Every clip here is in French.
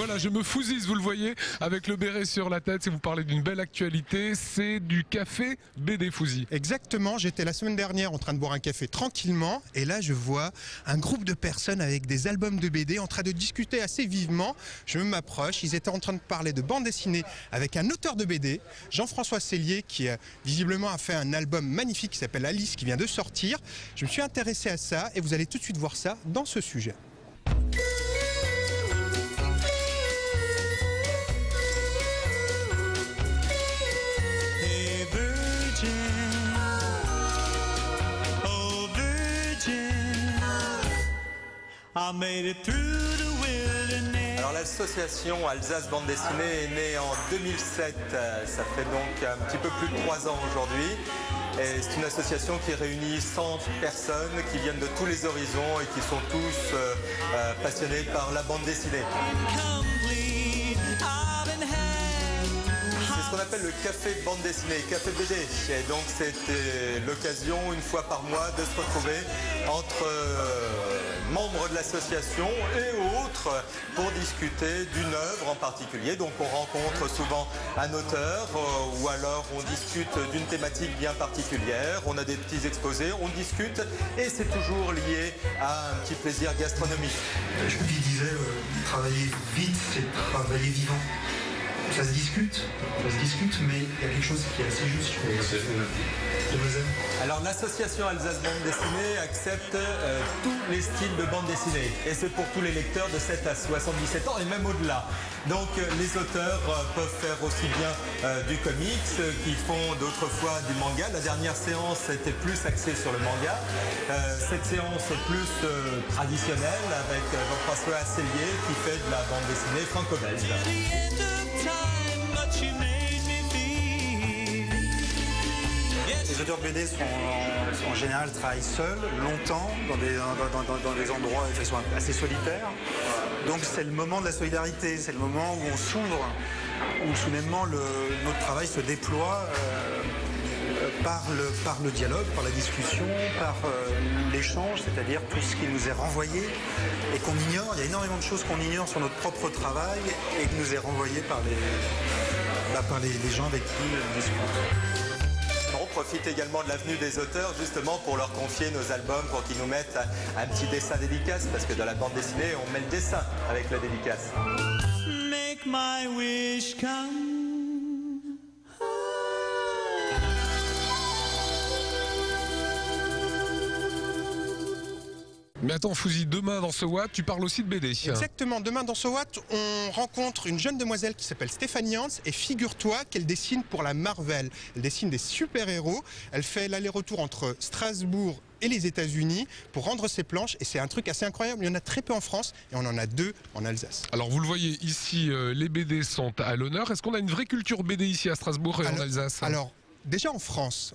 Voilà, je me fousise, vous le voyez, avec le béret sur la tête. Si vous parlez d'une belle actualité, c'est du café BD Fouzi. Exactement, j'étais la semaine dernière en train de boire un café tranquillement et là je vois un groupe de personnes avec des albums de BD en train de discuter assez vivement. Je m'approche, ils étaient en train de parler de bande dessinée avec un auteur de BD, Jean-François Sellier, qui visiblement a fait un album magnifique qui s'appelle Alice, qui vient de sortir. Je me suis intéressé à ça et vous allez tout de suite voir ça dans ce sujet. Alors l'association Alsace Bande Dessinée est née en 2007, ça fait donc un petit peu plus de 3 ans aujourd'hui. Et c'est une association qui réunit 100 personnes qui viennent de tous les horizons et qui sont tous passionnés par la bande dessinée. C'est ce qu'on appelle le café bande dessinée, café BD. Et donc c'était l'occasion une fois par mois de se retrouver entre membres de l'association et autres pour discuter d'une œuvre en particulier. Donc on rencontre souvent un auteur ou alors on discute d'une thématique bien particulière, on a des petits exposés, on discute et c'est toujours lié à un petit plaisir gastronomique. Je lui disais, travailler vite, c'est travailler vivant. Ça se discute, mais il y a quelque chose qui est assez juste, je trouve. Alors l'association Alsace Bande Dessinée accepte tous les styles de bande dessinée et c'est pour tous les lecteurs de 7 à 77 ans et même au-delà. Donc les auteurs peuvent faire aussi bien du comics qui font d'autres fois du manga. La dernière séance était plus axée sur le manga. Cette séance est plus traditionnelle avec Jean-François Sellier qui fait de la bande dessinée franco-belge. Les auteurs de BD en général travaillent seuls, longtemps, dans des endroits de façon assez solitaire. Donc c'est le moment de la solidarité, c'est le moment où on s'ouvre, où soudainement notre travail se déploie par le dialogue, par la discussion, par l'échange, c'est-à-dire tout ce qui nous est renvoyé et qu'on ignore. Il y a énormément de choses qu'on ignore sur notre propre travail et qui nous est renvoyé par les gens avec qui on discute. On profite également de l'avenue des auteurs justement pour leur confier nos albums, pour qu'ils nous mettent un petit dessin dédicace, parce que dans la bande dessinée, on met le dessin avec la dédicace. Make my wish come. Mais attends Fouzi, demain dans ce Watt, tu parles aussi de BD. Exactement, demain dans ce Watt, on rencontre une jeune demoiselle qui s'appelle Stéphanie Hans et figure-toi qu'elle dessine pour la Marvel. Elle dessine des super-héros, elle fait l'aller-retour entre Strasbourg et les États-Unis pour rendre ses planches et c'est un truc assez incroyable. Il y en a très peu en France et on en a 2 en Alsace. Alors vous le voyez ici, les BD sont à l'honneur. Est-ce qu'on a une vraie culture BD ici à Strasbourg et en Alsace? Alors déjà en France,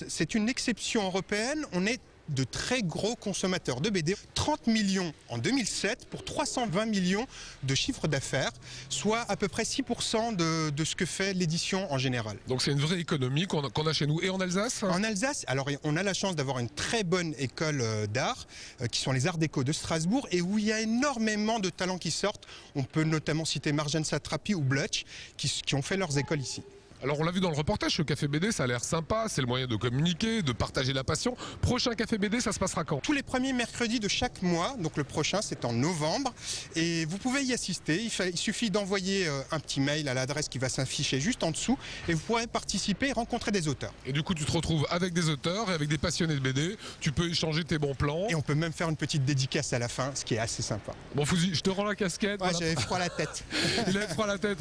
c'est une exception européenne. On est de très gros consommateurs de BD, 30 millions en 2007 pour 320 millions de chiffre d'affaires, soit à peu près 6% de ce que fait l'édition en général. Donc c'est une vraie économie qu'on a chez nous. Et en Alsace? En Alsace, alors on a la chance d'avoir une très bonne école d'art, qui sont les Arts Déco de Strasbourg, et où il y a énormément de talents qui sortent. On peut notamment citer Marjane Satrapi ou Blutch, qui ont fait leurs écoles ici. Alors on l'a vu dans le reportage, ce café BD, ça a l'air sympa, c'est le moyen de communiquer, de partager la passion. Prochain café BD, ça se passera quand? Tous les premiers mercredis de chaque mois, donc le prochain c'est en novembre, et vous pouvez y assister. Il suffit d'envoyer un petit mail à l'adresse qui va s'afficher juste en dessous, et vous pourrez participer et rencontrer des auteurs. Et du coup tu te retrouves avec des auteurs et avec des passionnés de BD, tu peux échanger tes bons plans. Et on peut même faire une petite dédicace à la fin, ce qui est assez sympa. Bon Fouzi, je te rends la casquette. Ouais, voilà. J'avais froid à la tête. Il a froid à la tête.